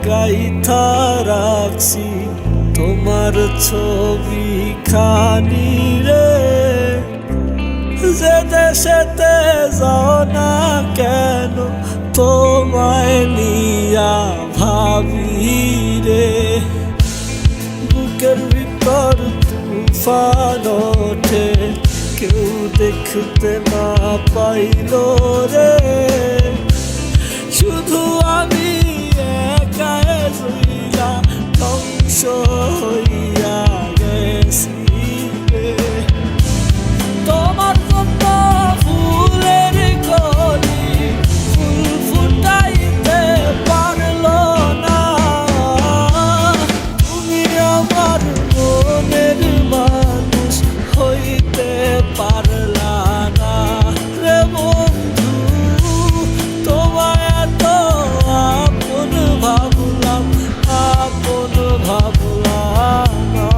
গাইথা রাখছি তোমার ছবি খানি রে। যে দেশেতে যাও না কেন তোমায় নিয়া ভাবি রে। বুকের ভিতর তুফান ওঠে কেউ দেখতে না পাইল রে। শুধু আমি একাই রইলা ধ্বংস হইয়া গেছি রে। তোমার জন্য ফুলের কলি ফুল ফুটাইতে পারলো না। তুমি আমার মনের মানুষ হইতে পারলা না রে বন্ধু। তোমায় এত আপন ভাবলাম, আপন ভাবলাম না।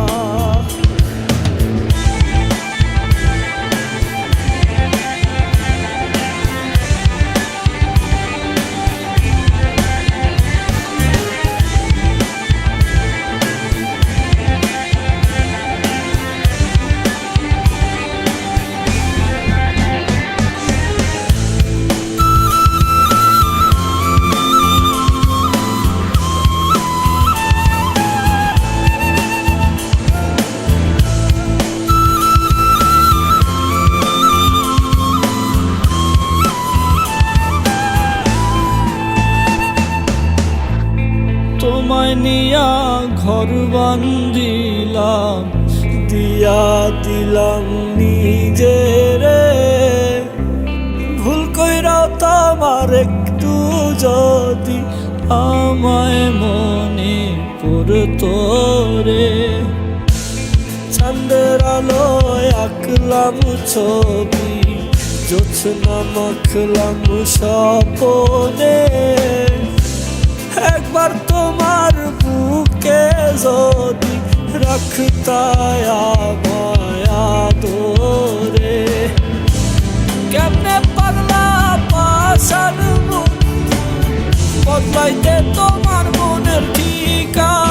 তোমায় নিয়া ঘর বান্ধিলাম, দিয়া দিলাম নিজেরে। ভুল কইরাও তোমার একটু যদি আমায় মনে পড়তো রে। চাঁদের আলোয় আঁকলাম ছবি, জোছনা মাখলাম স্বপনে। একবার তোমার বুকে যদি রাখতায় আমায় আদরে। কেমনে পারলা পাশার বদলাইতে তোমার মনের ঠিকানা।